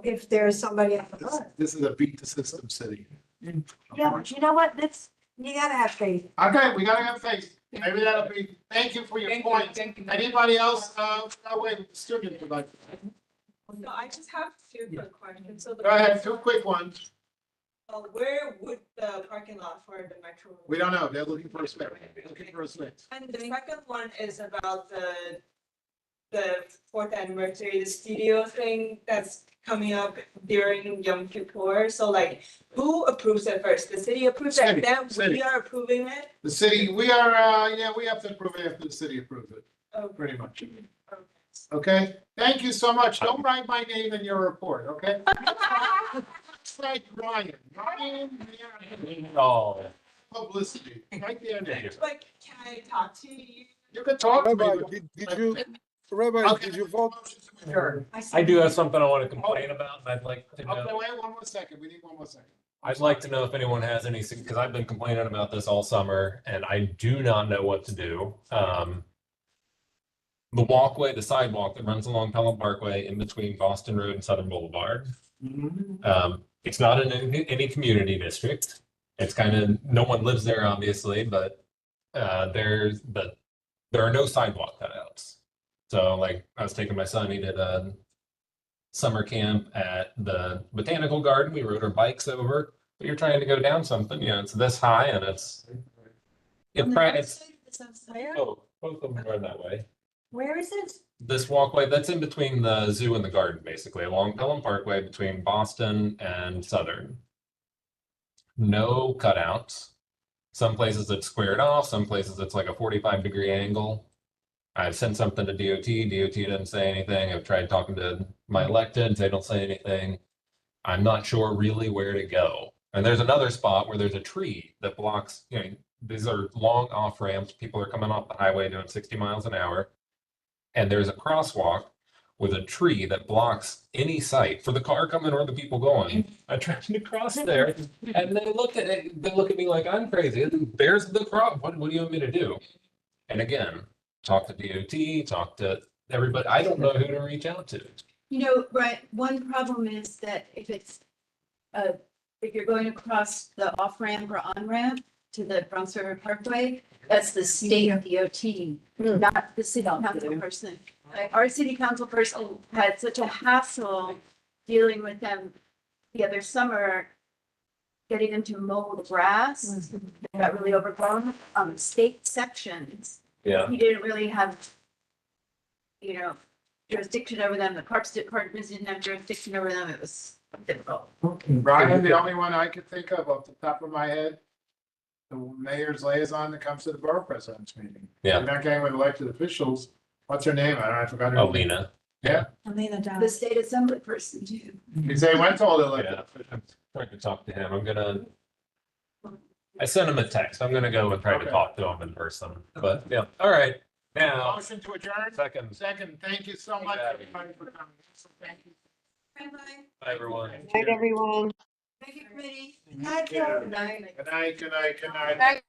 if there's somebody at the This bus. this is a beat the system city. Yeah, but you know what? You gotta have faith. Okay, we gotta have faith. Maybe that'll be, thank you for your point. Anybody else, wait, student would like. So I just have two quick questions. So the Go ahead, first two one, quick ones. Where would the parking lot for the metro? We don't know. They're looking for a space. Looking for a space. And the second one is about the fourth anniversary, the studio thing that's coming up during Yom Kippur. So like, who approves it first? The city approves it, and then City. we are approving it? The city, we are, we have to approve it after the city approves it, Okay. pretty much. Okay, thank you so much. Don't write my name in your report, okay? like Ryan. Ryan, Oh. publicity, right there. Like, can I talk to you? You can talk to me. Rabbi, but- Rabbi, Okay, did you vote? Sure. I do have something I want to complain about, and I'd like to Okay, know, wait, one more second. We need one more second. I'd like to know if anyone has any, because I've been complaining about this all summer, and I do not know what to do. The walkway, the sidewalk that runs along Pelham Parkway in between Boston Road and Southern Boulevard. It's not in any community district. It's kind of, no one lives there, obviously, but there are no sidewalk cutouts. So like I was taking my son, he did a summer camp at the botanical garden. We rode our bikes over, but you're trying to go down something, it's this high and it's Where? oh, both of them are that way. Where is it? This walkway that's in between the zoo and the garden, basically along Pelham Parkway between Boston and Southern. No cutouts. Some places it's squared off, some places it's like a 45-degree angle. I've sent something to DOT. DOT didn't say anything. I've tried talking to my electeds. They don't say anything. I'm not sure really where to go. And there's another spot where there's a tree that blocks, these are long off ramps. People are coming off the highway doing 60 miles an hour. And there's a crosswalk with a tree that blocks any sight for the car coming or the people going. I tried to cross there and they look at it, they look at me like I'm crazy. There's the cross. What do you want me to do? And again, talk to DOT, talk to everybody. I don't know who to reach out to. Right, one problem is that if you're going across the off-ramp or on-ramp to the Bronx River Parkway, that's the state DOT, not the city council person. Like, our city council person had such a hassle dealing with them the other summer, getting them to mow the grass. They got really overgrown on state sections. Yeah. He didn't really have, jurisdiction over them. The Parks Department didn't have jurisdiction over them. It was difficult. Ryan, the only one I could think of off the top of my head, the mayor's liaison that comes to the borough president's meeting. Yeah. We're not getting with elected officials. What's her name? I forgot her name. Alina. Yeah, Alina The Dow. state assembly person too. because they went to all the elected Yeah. officials. I'm trying to talk to him. I sent him a text. I'm gonna go and try to Okay. talk to him in person. But yeah, all right. Now, Motion to adjourn? second. Second, thank you so much, everybody, for coming. Thank you. Bye, everyone. Night, everyone. Thank you, committee. Hi, Joe. Good night, good night, good night.